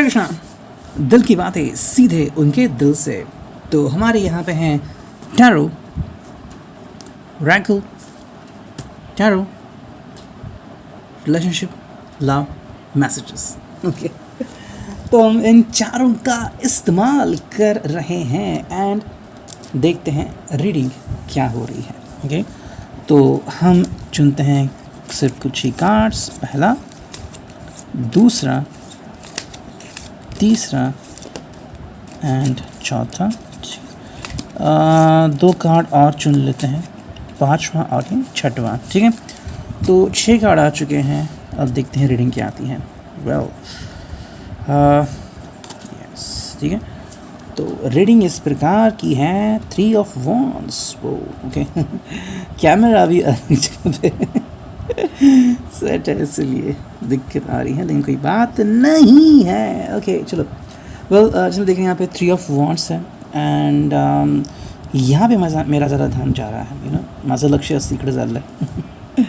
कृष्णा, दिल की बातें सीधे उनके दिल से। तो हमारे यहाँ पे हैं टैरो, रैंकल, tarot, relationship, love, messages. Okay, तो हम इन चारों का इस्तेमाल कर रहे हैं एंड देखते हैं रीडिंग क्या हो रही है। ओके, तो हम चुनते हैं सिर्फ कुछ ही कार्ड्स, पहला, दूसरा, तीसरा एंड चौथा। दो कार्ड और चुन लेते हैं, पांचवा और ये छठवां। ठीक है, तो 6 कार्ड आ चुके हैं। अब देखते हैं रीडिंग क्या आती है। वेल, यस, ठीक है, तो रीडिंग इस प्रकार की है, 3 ऑफ वॉन्ड्स। वो ओके, कैमरा अभी अलग जगह पे सेट है, इसलिए दिक्कत आ रही है, लेकिन कोई बात नहीं है। ओके, चलो। वेल, चलो देखें, यहाँ पे 3 ऑफ वॉन्ड्स है एंड यहाँ पे मेरा ज़्यादा ध्यान जा रहा है, माझं लक्ष इकडे झालं आहे।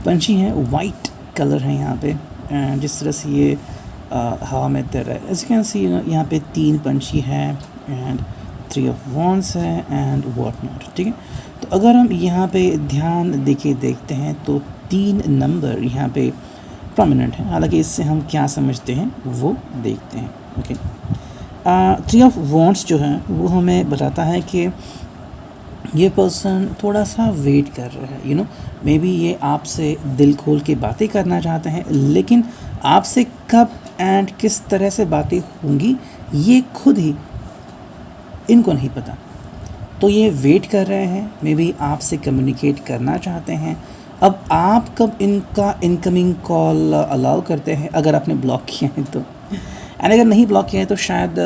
पंछी हैं, वाइट कलर है यहाँ पे, एंड जिस तरह से ये हवा में तैर रहा है, एज यू कैन सी यहाँ पे 3 पंछी हैं एंड 3 ऑफ वॉन्ड्स है एंड व्हाट नॉट। ठीक है, तो अगर हम यहाँ पे ध्यान देके देखते हैं तो 3 नंबर यहाँ पे प्रोमिनेंट है। हालांकि इससे हम क्या समझते हैं वो देखते हैं। ओके, 3 ऑफ वॉन्ड्स जो है वो हमें बताता है कि ये पर्सन थोड़ा सा वेट कर रहा है, मे बी ये आपसे दिल खोल के बातें करना चाहते हैं, लेकिन आपसे कब एंड किस तरह से बातें होंगी ये खुद ही इनको नहीं पता। तो ये वेट कर रहे हैं, मे बी आपसे कम्युनिकेट करना चाहते हैं। अब आप कब इनका इनकमिंग कॉल अलाउ करते हैं, अगर आपने ब्लॉक किया है तो, एंड अगर नहीं ब्लॉक किया है तो शायद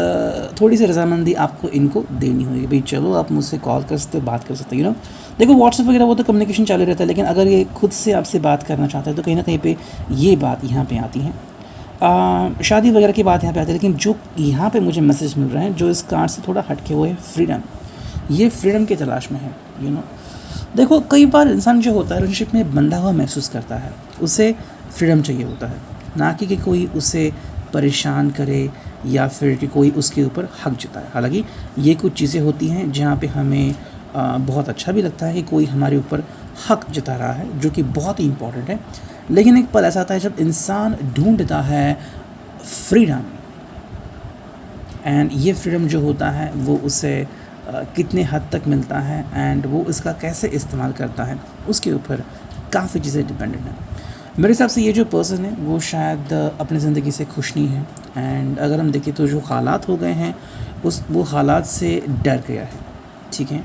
थोड़ी सी रजामंदी आपको इनको देनी होगी। भाई चलो, आप मुझसे कॉल कर सकते हो, बात कर सकते हो, देखो व्हाट्सएप वगैरह वो तो कम्युनिकेशन चालू रहता है, लेकिन अगर ये खुद से आपसे बात करना चाहते हैं तो कहीं ना कहीं पे ये बात यहाँ पे आती है। शादी वगैरह की बात यहाँ पे आती है, लेकिन जो यहाँ पे मुझे मैसेज मिल रहे हैं जो इस कार्ड से थोड़ा हटके, वो है फ्रीडम। ये फ्रीडम की तलाश में है। देखो, कई बार इंसान जो होता है रिलेशनशिप में बंधा हुआ महसूस करता है, उसे फ्रीडम चाहिए होता है, ना कि कोई उसे परेशान करे या फिर कि कोई उसके ऊपर हक जताए। हालांकि ये कुछ चीज़ें होती हैं जहाँ पे हमें बहुत अच्छा भी लगता है कि कोई हमारे ऊपर हक जता रहा है, जो कि बहुत ही इम्पॉर्टेंट है। लेकिन एक पल ऐसा आता है जब इंसान ढूंढता है फ्रीडम, एंड ये फ्रीडम जो होता है वो उसे कितने हद तक मिलता है एंड वो इसका कैसे इस्तेमाल करता है, उसके ऊपर काफ़ी चीज़ें डिपेंडेंट हैं। मेरे हिसाब से ये जो पर्सन है वो शायद अपनी ज़िंदगी से खुश नहीं है, एंड अगर हम देखें तो जो हालात हो गए हैं वो हालात से डर गया है। ठीक है,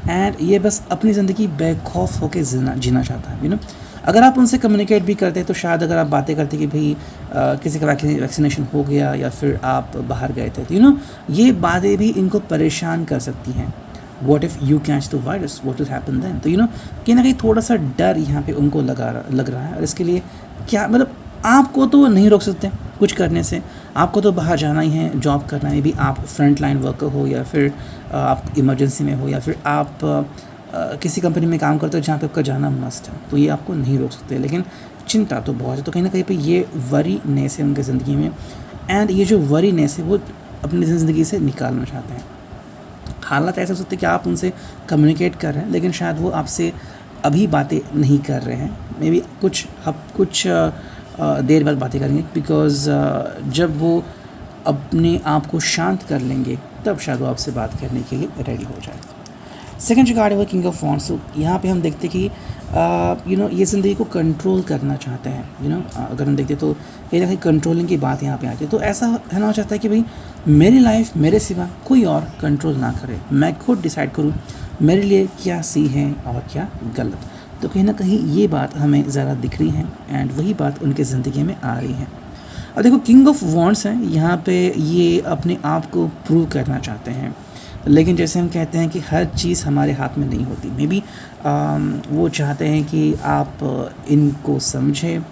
एंड ये बस अपनी ज़िंदगी बेखौफ होकर जीना चाहता है। अगर आप उनसे कम्युनिकेट भी करते हैं तो शायद अगर आप बातें करते कि भाई किसी का वैक्सीनेशन हो गया या फिर आप बाहर गए थे, तो ये बातें भी इनको परेशान कर सकती हैं। What if you catch the virus? What will happen then? तो कहीं ना कहीं थोड़ा सा डर यहाँ पे उनको लग रहा है, और इसके लिए क्या मतलब, आपको तो नहीं रोक सकते कुछ करने से, आपको तो बाहर जाना ही है, जॉब करना है, भी आप फ्रंट लाइन वर्कर हो या फिर आप इमरजेंसी में हो या फिर आप किसी कंपनी में काम करते हो जहाँ पे आपका जाना मस्ट है, तो ये आपको नहीं रोक सकते। लेकिन चिंता तो बहुत है, तो कहीं ना कहीं पे ये वरीनेस है उनकी ज़िंदगी में, एंड ये जो वरीनेस है वो अपनी ज़िंदगी से निकालना चाहते हैं। हालात ऐसे हो सकते हैं कि आप उनसे कम्युनिकेट कर रहे हैं, लेकिन शायद वो आपसे अभी बातें नहीं कर रहे हैं, मे बी कुछ देर बाद बातें करेंगे, बिकॉज़ जब वो अपने आप को शांत कर लेंगे तब शायद वो आपसे बात करने के लिए रेडी हो जाए। सेकंड जो कार्ड है वो किंग ऑफ वॉन्ड्स। तो यहाँ पे हम देखते कि ये ज़िंदगी को कंट्रोल करना चाहते हैं। अगर हम देखते तो कहीं ना कहीं कंट्रोलिंग की बात यहाँ पे आती है। तो ऐसा होना चाहता है कि भाई मेरी लाइफ मेरे सिवा कोई और कंट्रोल ना करे, मैं खुद डिसाइड करूँ मेरे लिए क्या सही है और क्या गलत। तो कहीं ना कहीं ये बात हमें ज़्यादा दिख रही है, एंड वही बात उनके ज़िंदगी में आ रही है। अब देखो, किंग ऑफ वॉन्ड्स हैं यहाँ पे, ये अपने आप को प्रूव करना चाहते हैं, लेकिन जैसे हम कहते हैं कि हर चीज़ हमारे हाथ में नहीं होती। मे बी वो चाहते हैं कि आप इनको समझें,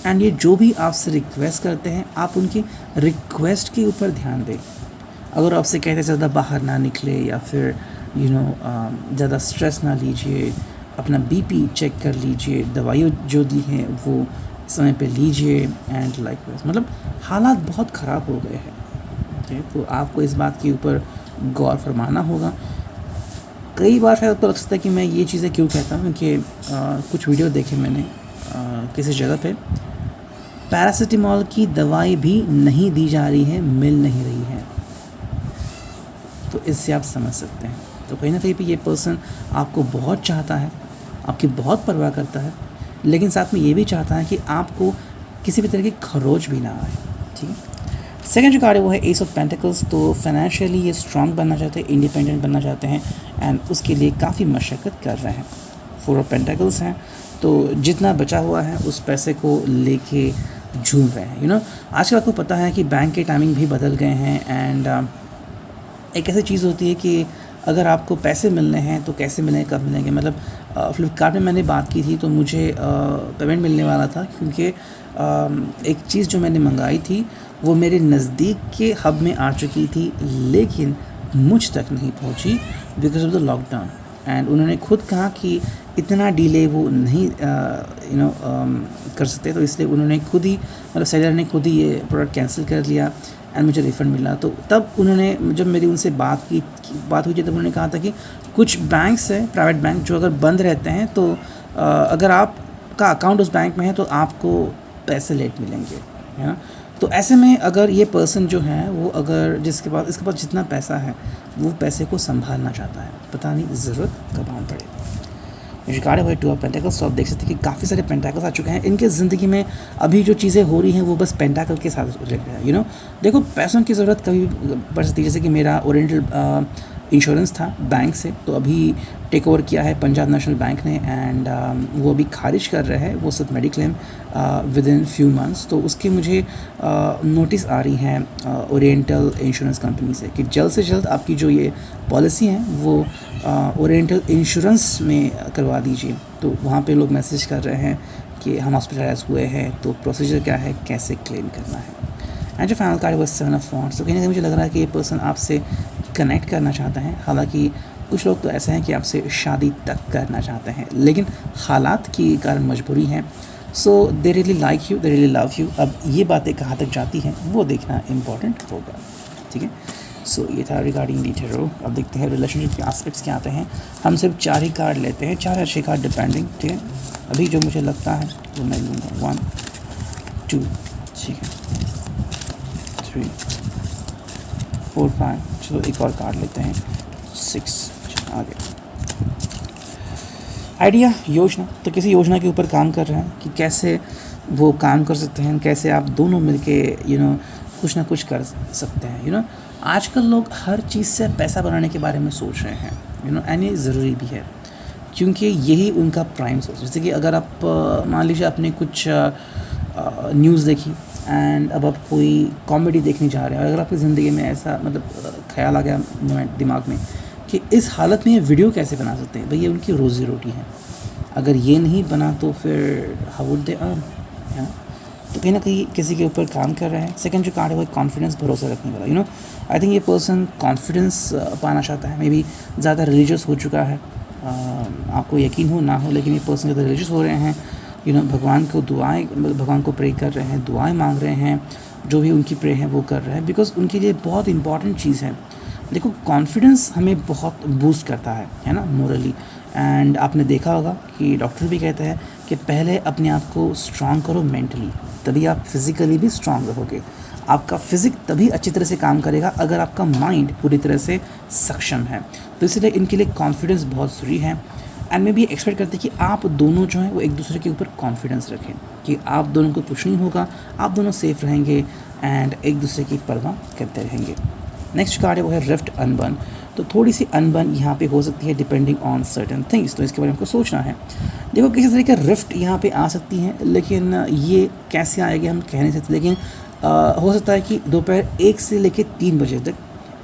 एंड ये जो भी आपसे रिक्वेस्ट करते हैं आप उनकी रिक्वेस्ट के ऊपर ध्यान दें। अगर आपसे कहते हैं ज़्यादा बाहर ना निकले या फिर ज़्यादा स्ट्रेस ना लीजिए, अपना बीपी चेक कर लीजिए, दवाइयाँ जो दी हैं वो समय पे लीजिए एंड लाइक मतलब हालात बहुत ख़राब हो गए हैं, ठीक है। तो आपको इस बात के ऊपर गौर फरमाना होगा। कई बार शायद आपको लग सकता है कि मैं ये चीज़ें क्यों कहता हूँ, क्योंकि कुछ वीडियो देखे मैंने किसी जगह पे पैरासिटामॉल की दवाई भी नहीं दी जा रही है, मिल नहीं रही है। तो इससे आप समझ सकते हैं। तो कहीं ना कहीं पे ये पर्सन आपको बहुत चाहता है, आपकी बहुत परवाह करता है, लेकिन साथ में ये भी चाहता है कि आपको किसी भी तरह की खरोच भी ना आए, ठीक है। सेकंड जो कार्ड है वो है एस ऑफ पेंटिकल्स। तो फाइनेंशियली ये स्ट्रांग बनना चाहते हैं, इंडिपेंडेंट बनना चाहते हैं एंड उसके लिए काफ़ी मशक्क़त कर रहे हैं। फोर ऑफ पेंटिकल्स हैं, तो जितना बचा हुआ है उस पैसे को लेके झूम रहे हैं। आजकल आपको पता है कि बैंक के टाइमिंग भी बदल गए हैं एंड एक ऐसी चीज़ होती है कि अगर आपको पैसे मिलने हैं तो कैसे मिलेंगे, कब मिलेंगे। मतलब फ्लिपकार्ट में मैंने बात की थी तो मुझे पेमेंट मिलने वाला था, क्योंकि एक चीज़ जो मैंने मंगाई थी वो मेरे नज़दीक के हब में आ चुकी थी, लेकिन मुझ तक नहीं पहुंची because of the lockdown. And उन्होंने खुद कहा कि इतना डिले वो नहीं कर सकते, तो इसलिए उन्होंने खुद ही मतलब सेलर ने खुद ही ये प्रोडक्ट कैंसिल कर लिया एंड मुझे रिफ़ंड मिला। तो तब उन्होंने, जब मेरी उनसे बात हुई थी, तब उन्होंने कहा था कि कुछ बैंक्स हैं, प्राइवेट बैंक, जो अगर बंद रहते हैं तो अगर आपका अकाउंट उस बैंक में है तो आपको पैसे लेट मिलेंगे, है ना। तो ऐसे में अगर ये पर्सन जो है वो अगर इसके पास जितना पैसा है वो पैसे को संभालना चाहता है, पता नहीं ज़रूरत कब आन पड़े। रिकार्ड है टू ऑफ पेंटाकल्स। तो आप देख सकते हैं कि काफ़ी सारे पेंटाकल्स आ चुके हैं इनके ज़िंदगी में। अभी जो चीज़ें हो रही हैं वो बस पेंटाकल के साथ रिलेटेड है। देखो, पैसों की ज़रूरत कभी पड़ सकती है। जैसे कि मेरा ओरिएंटल इंश्योरेंस था बैंक से, तो अभी टेक ओवर किया है पंजाब नेशनल बैंक ने एंड वो अभी खारिज कर रहे हैं वो सब mediclaim with in few months. तो उसके मुझे नोटिस आ रही हैं ओरिएंटल इंश्योरेंस कंपनी से कि जल्द से जल्द आपकी जो ये पॉलिसी है वो ओरिएंटल इंश्योरेंस में करवा दीजिए। तो वहाँ पे लोग मैसेज कर रहे हैं कि हम हॉस्पिटलाइज हुए हैं, तो प्रोसीजर क्या है, कैसे क्लेम करना है। एंड जो फाइनल कार्ड है वो 7 ऑफ वॉन्ड्स। तो कहीं ना कहीं मुझे लग रहा है कि ये पर्सन आपसे कनेक्ट करना चाहता है। हालांकि कुछ लोग तो ऐसे हैं कि आपसे शादी तक करना चाहते हैं, लेकिन हालात की कारण मजबूरी है। So they really like you, they really love you. अब ये बातें कहाँ तक जाती हैं वो देखना इम्पॉर्टेंट होगा, ठीक है। सो ये था रिगार्डिंग दी टैरो। अब देखते हैं रिलेशनशिप के एस्पेक्ट्स क्या आते हैं। हम सिर्फ 4 ही कार्ड लेते हैं, 4 या 6 कार्ड डिपेंडिंग, ठीक है। अभी जो मुझे लगता है वो मैं लूँगा 1 2, ठीक है, 3 4 5। चलो एक और कार्ड लेते हैं 6। आगे आइडिया, योजना। तो किसी योजना के ऊपर काम कर रहे हैं कि कैसे वो काम कर सकते हैं, कैसे आप दोनों मिलके कुछ ना कुछ कर सकते हैं। आजकल लोग हर चीज़ से पैसा बनाने के बारे में सोच रहे हैं, एंड ये ज़रूरी भी है क्योंकि यही उनका प्राइम सोर्स। जैसे कि अगर आप मान लीजिए आपने कुछ न्यूज़ देखी एंड अब आप कोई कॉमेडी देखने जा रहे हैं, अगर आपकी ज़िंदगी में ऐसा मतलब ख्याल आ गया दिमाग में कि इस हालत में ये वीडियो कैसे बना सकते हैं, भाई ये उनकी रोज़ी रोटी है। अगर ये नहीं बना तो फिर हाउ वुड दे अर्न, है ना। तो कहीं ना कहीं किसी के ऊपर काम कर रहे हैं। सेकंड जो कार्ड है वो कॉन्फिडेंस, भरोसा रखने वाला। आई थिंक ये पर्सन कॉन्फिडेंस पाना चाहता है। मे बी ज़्यादा रिलीजियस हो चुका है, आपको यकीन हो ना हो, लेकिन ये पर्सन ज़्यादा रिलीजियस हो रहे हैं। भगवान को भगवान को प्रे कर रहे हैं, दुआएं मांग रहे हैं, जो भी उनकी प्रे है वो कर रहे हैं, बिकॉज उनके लिए बहुत इंपॉर्टेंट चीज़ है। देखो, कॉन्फिडेंस हमें बहुत बूस्ट करता है ना, मोरली। एंड आपने देखा होगा कि डॉक्टर भी कहते हैं कि पहले अपने आप को स्ट्रांग करो मेंटली, तभी आप फिज़िकली भी स्ट्रांग रहोगे। आपका फिज़िक तभी अच्छी तरह से काम करेगा अगर आपका माइंड पूरी तरह से सक्षम है। तो इसलिए इनके लिए कॉन्फिडेंस बहुत ज़रूरी है। एंड मैं भी एक्सपेक्ट करते हैं कि आप दोनों जो हैं वो एक दूसरे के ऊपर कॉन्फिडेंस रखें कि आप दोनों को कुछ नहीं होगा, आप दोनों सेफ़ रहेंगे एंड एक दूसरे की परवाह करते रहेंगे। नेक्स्ट कार्ड है वो है रिफ्ट, अनबन। तो थोड़ी सी अनबन यहाँ पे हो सकती है डिपेंडिंग ऑन सर्टन थिंग्स, तो इसके बारे में हमको सोचना है। देखो, किसी तरह का रिफ्ट यहाँ पे आ सकती है, लेकिन ये कैसे आएगी हम कह नहीं सकते। लेकिन हो सकता है कि दोपहर 1 से लेकर 3 बजे तक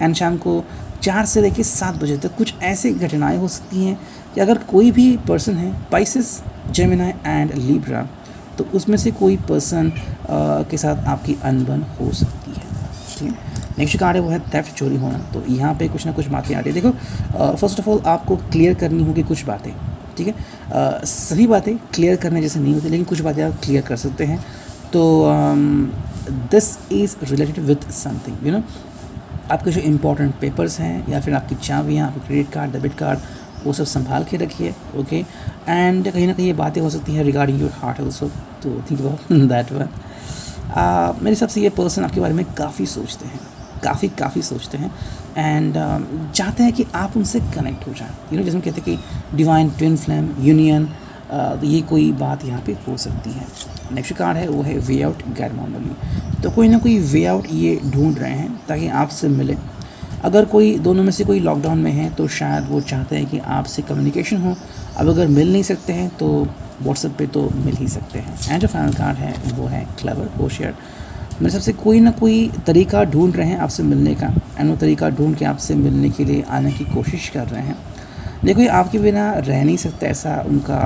एंड शाम को 4 से लेकर 7 बजे तक कुछ ऐसी घटनाएं हो सकती हैं कि अगर कोई भी पर्सन है पाइसेस, जेमिनी एंड लिब्रा, तो उसमें से कोई पर्सन के साथ आपकी अनबन हो सकती है, ठीक है। नेक्स्ट कार्ड है वो है थेफ्ट, चोरी होना। तो यहाँ पे कुछ ना कुछ बातें आ रही है। देखो, फर्स्ट ऑफ ऑल आपको क्लियर करनी होगी कुछ बातें, ठीक है। सभी बातें क्लियर करने जैसे नहीं होती, लेकिन कुछ बातें आप क्लियर कर सकते हैं। तो this is related with something, you know, आपके जो इम्पोर्टेंट पेपर्स हैं या फिर आपकी चाबियाँ, आपके क्रेडिट कार्ड, डेबिट कार्ड, वो सब संभाल के रखिए, ओके। एंड कहीं ना कहीं ये बातें हो सकती हैं रिगार्डिंग योर हार्ट ऑल्सो, तो थिंक अबाउट दैट वन। मेरे हिसाब से ये पर्सन आपके बारे में काफ़ी सोचते हैं, काफ़ी सोचते हैं, एंड चाहते हैं कि आप उनसे कनेक्ट हो जाएं, यू नो, जैसे हम कहते हैं कि डिवाइन ट्विन फ्लेम यूनियन, ये कोई बात यहाँ पे हो सकती है। नेक्स्ट कार्ड है वो है वे आउट गैर मामूली, तो कोई ना कोई वे आउट ये ढूंढ रहे हैं ताकि आपसे मिले। अगर कोई दोनों में से कोई लॉकडाउन में है तो शायद वो चाहते हैं कि आपसे कम्युनिकेशन हो। अब अगर मिल नहीं सकते हैं तो व्हाट्सएप पे तो मिल ही सकते हैं। एंड जो फाइनल कार्ड है वो है क्लेवर, होशियार। मेरे सबसे कोई ना कोई तरीका ढूंढ रहे हैं आपसे मिलने का, एंड वो तरीका ढूंढ के आपसे मिलने के लिए आने की कोशिश कर रहे हैं। देखो ये आपके बिना रह नहीं सकता, ऐसा उनका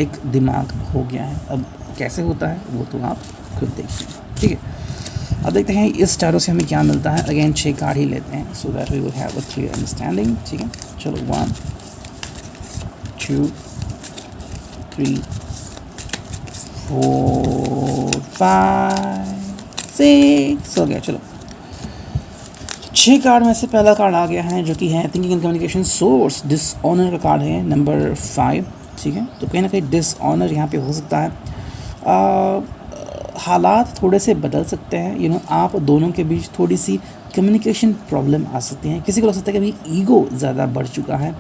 एक दिमाग हो गया है। अब कैसे होता है वो तो आप खुद देखिए, ठीक है। अब देखते हैं इस टैरो से हमें क्या मिलता है। अगेन 6 कार्ड ही लेते हैं so that we will have a clear understanding, ठीक है। चलो 1 2 3 4 5 6 हो गया। चलो 6 कार्ड में से पहला कार्ड आ गया है जो कि है thinking and communication source, dishonour का कार्ड है नंबर 5, ठीक है। तो कहीं ना कहीं डिसऑनर यहाँ पे हो सकता है। हालात थोड़े से बदल सकते हैं, यू नो, आप दोनों के बीच थोड़ी सी कम्युनिकेशन प्रॉब्लम आ सकती है। किसी को लग सकता है कि अभी ईगो ज़्यादा बढ़ चुका है,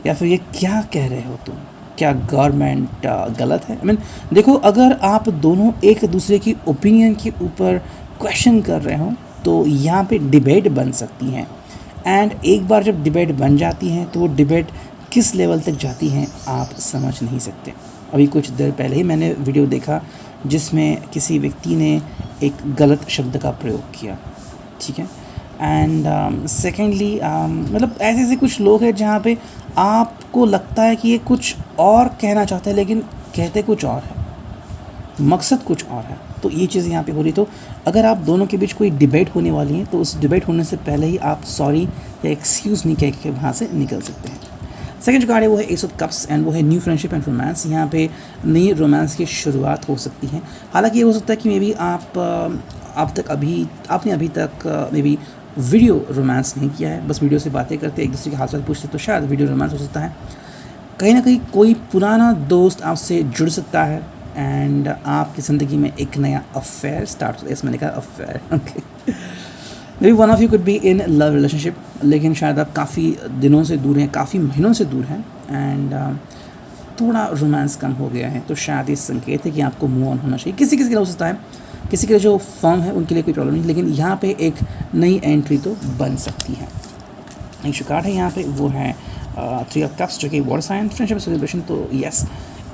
या फिर ये क्या कह रहे हो तुम, क्या गवर्नमेंट गलत है। आई मीन देखो, अगर आप दोनों एक दूसरे की ओपिनियन के ऊपर क्वेश्चन कर रहे हो तो यहाँ पे डिबेट बन सकती हैं। एंड एक बार जब डिबेट बन जाती हैं तो वो डिबेट किस लेवल तक जाती हैं आप समझ नहीं सकते। अभी कुछ देर पहले ही मैंने वीडियो देखा जिसमें किसी व्यक्ति ने एक गलत शब्द का प्रयोग किया, ठीक है। एंड सेकेंडली मतलब ऐसे कुछ लोग हैं जहाँ पे आपको लगता है कि ये कुछ और कहना चाहते हैं लेकिन कहते कुछ और है, मकसद कुछ और है। तो ये चीज़ यहाँ पे हो रही। तो अगर आप दोनों के बीच कोई डिबेट होने वाली है तो उस डिबेट होने से पहले ही आप सॉरी या एक्सक्यूज़ नहीं कह के वहाँ से निकल सकते हैं। सेकंड जो कार्ड है वो है एस ऑफ कप्स, एंड वो है न्यू फ्रेंडशिप एंड रोमांस। यहाँ पे नई रोमांस की शुरुआत हो सकती है। हालांकि ये हो सकता है कि मे बी आपने अभी तक मे बी वीडियो रोमांस नहीं किया है, बस वीडियो से बातें करते एक दूसरे के हाल चाल पूछते, तो शायद वीडियो रोमांस हो सकता है। कहीं ना कहीं कोई पुराना दोस्त आपसे जुड़ सकता है एंड आपकी ज़िंदगी में एक नया अफेयर स्टार्ट होता है। इसमें लिखा affair, okay. May be one of you could be in love relationship, लेकिन शायद आप काफ़ी दिनों से दूर हैं, काफ़ी महीनों से दूर हैं, एंड थोड़ा रोमांस कम हो गया है। तो शायद ये संकेत है कि आपको मूव ऑन होना चाहिए। किसी किसी के लिए हो सकता है, किसी के लिए जो फर्म है उनके लिए कोई प्रॉब्लम नहीं, लेकिन यहाँ पे एक नई एंट्री तो बन सकती है। नेक्स्ट कार्ड है यहाँ पे वो है 3 ऑफ कप्स जो कि वाटर साइन फ्रेंडशिप सेलिब्रेशन। तो यस,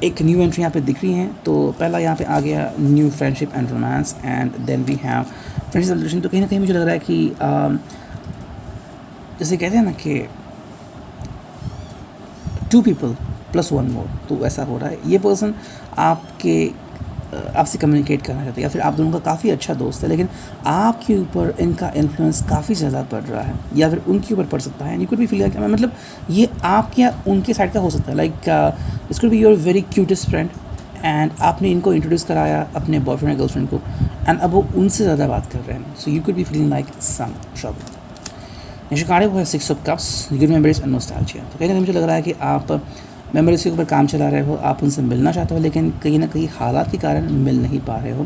एक न्यू एंट्री यहाँ पे दिख रही हैं। तो पहला यहाँ पे आ गया new friendship and romance, and then we have friendship celebration. तो कहीं ना कहीं मुझे लग रहा है कि जैसे कहते हैं ना कि 2 people + 1 more, तो ऐसा हो रहा है। ये पर्सन आपसे कम्युनिकेट करना चाहते हैं, या फिर आप दोनों का काफ़ी अच्छा दोस्त है, लेकिन आपके ऊपर इनका इन्फ्लुएंस काफ़ी ज़्यादा पड़ रहा है, या फिर उनके ऊपर पड़ सकता है। And you could B feel मतलब ये आपके या उनके साइड का हो सकता है। Like this could be your very cutest friend, and आपने इनको इंट्रोड्यूस कराया अपने बॉयफ्रेंड या गर्लफ्रेंड को, एंड अब वो उनसे ज़्यादा बात कर रहे हैं। So you could be feeling like some trouble. Next card है वो है 6 of cups, good memories and nostalgia. तो कहीं ना कहीं मुझे लग रहा है कि आप मेमोरीज के ऊपर काम चला रहे हो, आप उनसे मिलना चाहते हो, लेकिन कहीं ना कहीं हालात के कारण मिल नहीं पा रहे हो।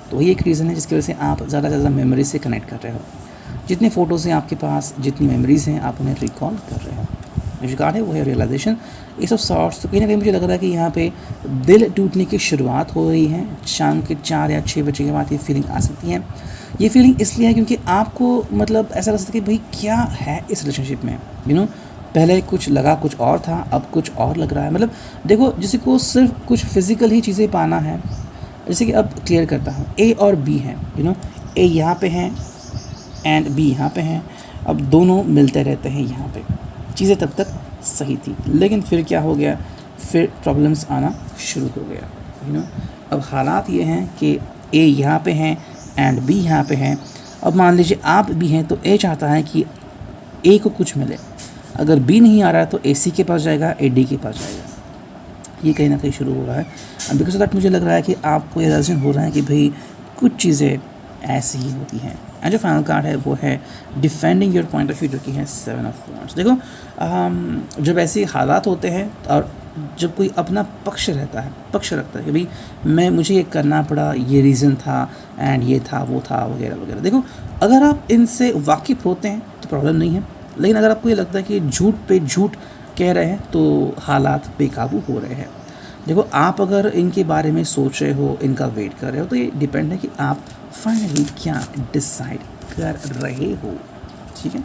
तो वही एक रीज़न है जिसकी वजह से आप ज़्यादा से ज़्यादा मेमोरीज से कनेक्ट कर रहे हो। जितने फ़ोटोज़ हैं आपके पास, जितनी मेमोरीज़ हैं, आप उन्हें रिकॉल कर रहे हो। नेक्स्ट कार्ड है वो है रियलाइजेशन, एस ऑफ सॉर्ट्स। तो कहीं ना कहीं मुझे लग रहा है कि यहाँ पे दिल टूटने की शुरुआत हो रही है। शाम के 4 या 6 बजे के बाद ये फीलिंग आ सकती है। ये फीलिंग इसलिए है क्योंकि आपको मतलब ऐसा लग सकता है कि भाई क्या है इस रिलेशनशिप में, यू नो, पहले कुछ लगा कुछ और था, अब कुछ और लग रहा है। मतलब देखो, जिसे को सिर्फ कुछ फिज़िकल ही चीज़ें पाना है, जैसे कि अब क्लियर करता हूँ, ए और बी हैं, यू नो, ए यहाँ पे हैं एंड बी यहाँ पे हैं। अब दोनों मिलते रहते हैं यहाँ पे, चीज़ें तब तक सही थी, लेकिन फिर क्या हो गया, फिर प्रॉब्लम्स आना शुरू हो गया, यू नो। अब हालात ये हैं कि ए यहाँ पे हैं एंड बी यहाँ पे हैं। अब मान लीजिए आप भी हैं तो ए चाहता है कि ए को कुछ मिले, अगर बी नहीं आ रहा है तो ए सी के पास जाएगा, ए डी के पास जाएगा। ये कहीं ना कहीं शुरू हो रहा है। बिकॉज ऑफ दैट मुझे लग रहा है कि आपको ये रियलाइजेशन हो रहा है कि भाई कुछ चीज़ें ऐसी ही होती हैं। एंड जो फाइनल कार्ड है वो है defending your point of view, जो कि है 7 ऑफ वॉन्ड्स। देखो जब ऐसे हालात होते हैं और जब कोई अपना पक्ष रखता है कि भाई मुझे ये करना पड़ा, ये रीज़न था एंड ये था वो था वगैरह वगैरह। देखो अगर आप इनसे वाकिफ़ होते हैं तो प्रॉब्लम नहीं है, लेकिन अगर आपको ये लगता है कि झूठ पे झूठ कह रहे हैं तो हालात बेकाबू हो रहे हैं। देखो आप अगर इनके बारे में सोच रहे हो, इनका वेट कर रहे हो, तो ये डिपेंड है कि आप फाइनली क्या डिसाइड कर रहे हो। ठीक है,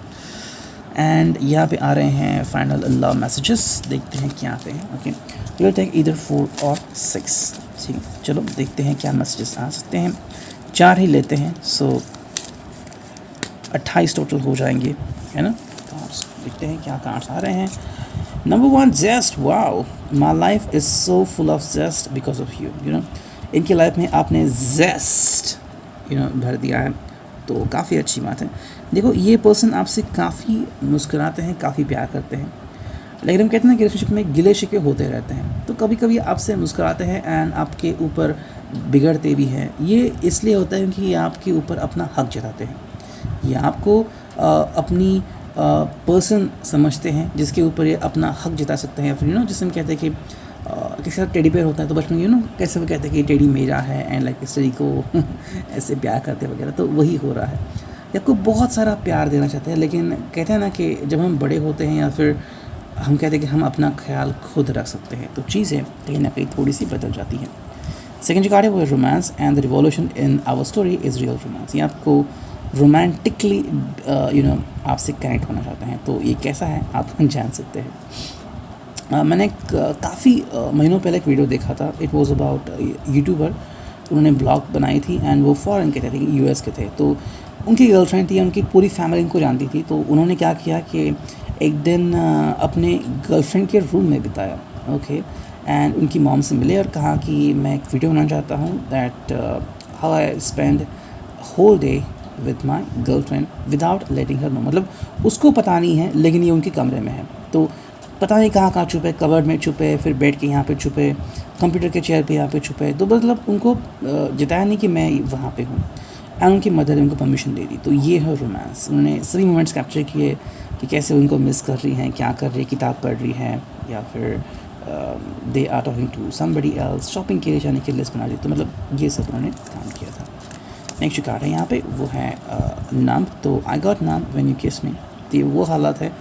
एंड यहाँ पे आ रहे हैं फाइनल लव मैसेजेस, देखते हैं क्या आते हैं। Okay, you will take either 4 और 6। ठीक है, चलो देखते हैं क्या मैसेजेस आ सकते हैं। 4 ही लेते हैं, सो 28 टोटल हो जाएंगे, है ना। कार्ड्स देखते हैं क्या कार्ड्स आ रहे हैं। Number 1 zest, wow, my life is so full of zest because of you. You know इनकी लाइफ में आपने जेस्ट भर दिया है, तो काफ़ी अच्छी बात है। देखो ये पर्सन आपसे काफ़ी मुस्कुराते हैं, काफ़ी प्यार करते हैं, लेकिन हम कहते हैं कि रिलेशनशिप में गिले शिकवे होते रहते हैं। तो कभी कभी आपसे मुस्कुराते हैं एंड आपके ऊपर बिगड़ते भी हैं। ये इसलिए होता है क्योंकि ये आपके ऊपर अपना हक जताते हैं, ये आपको अपनी पर्सन समझते हैं जिसके ऊपर ये अपना हक जता सकते हैं। या फिर जिससे हम कहते हैं कि किसी का टेडी पेयर होता है तो बचपन में कैसे वो कहते हैं कि टेडी मेरा है एंड लाइक इस टेडी को ऐसे प्यार करते वगैरह, तो वही हो रहा है। या कोई बहुत सारा प्यार देना चाहते हैं, लेकिन कहते हैं ना कि जब हम बड़े होते हैं या फिर हम कहते हैं कि हम अपना ख्याल खुद रख सकते हैं, तो चीज़ें कहीं ना कहीं थोड़ी सी बदल जाती हैं। सेकेंड जो कार्ड है वो है romance, and the revolution in our story is real romance. ये आपको रोमांटिकली आपसे कनेक्ट होना चाहते हैं, तो ये कैसा है आप जान सकते हैं। मैंने काफ़ी महीनों पहले एक वीडियो देखा था, इट वाज अबाउट यूट्यूबर, उन्होंने ब्लॉग बनाई थी एंड वो फॉरेन के थे, यूएस के थे। तो उनकी गर्लफ्रेंड थी, उनकी पूरी फैमिली उनको जानती थी। तो उन्होंने क्या किया कि एक दिन अपने गर्लफ्रेंड के रूम में बिताया, ओके, एंड उनकी मॉम से मिले और कहा कि मैं एक वीडियो बनाना चाहता हूँ that how I spend whole day with my girlfriend without letting her know. मतलब उसको पता नहीं है, लेकिन ये उनके कमरे में है, तो पता नहीं कहाँ कहाँ छुपे, कबर्ड में छुपे, फिर बेड के यहाँ पे छुपे, कंप्यूटर के चेयर पे यहाँ पे छुपे। तो मतलब उनको जताया नहीं कि मैं वहाँ पे हूँ, एंड उनकी मदर ने उनको परमिशन दे दी। तो ये है रोमांस। उन्होंने सभी मोमेंट्स कैप्चर किए कि कैसे उनको मिस कर रही हैं, क्या कर रही है, किताब पढ़ रही हैं, या फिर they are talking to somebody else, shopping के लिए जाने की लिस्ट बना दी। तो मतलब ये सब उन्होंने काम किया था। नेक्स्ट कार्ड है यहाँ पे, वो है नम। तो I got numb when you kiss me. तो ये वो हालत है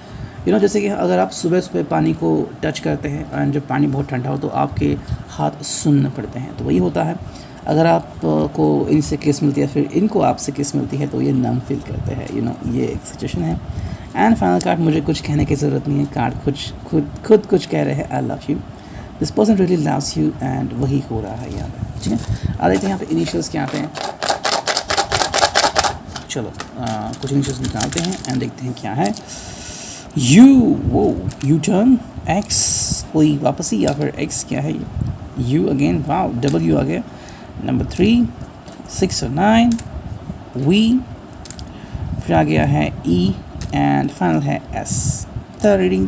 जैसे कि अगर आप सुबह सुबह पानी को टच करते हैं एंड जब पानी बहुत ठंडा हो तो आपके हाथ सुन्न पड़ते हैं, तो वही होता है। अगर आपको इनसे किस मिलती है, फिर इनको आपसे किस मिलती है, तो ये नम फील करते हैं। ये एक सिचुएशन है। एंड फाइनल कार्ड, मुझे कुछ कहने की ज़रूरत नहीं है, कार्ड खुद कुछ कह रहे हैं, I love you, this person really loves you, and वही हो रहा है यहाँ पे। ठीक है, आ देखते हैं यहाँ पे इनिशियल्स क्या आते हैं। चलो कुछ इनिशियल्स निकालते हैं एंड देखते हैं क्या है। यू टर्न, एक्स कोई वापसी, या फिर एक्स क्या है, यू अगेन, वाओ, डब्ल्यू आ गया। नंबर 3, 6 और 9, वी, फिर आ गया है ई, एंड फाइनल है S. The reading,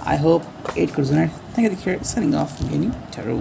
I hope it could resonate. Thank you, signing off, gaining tarot.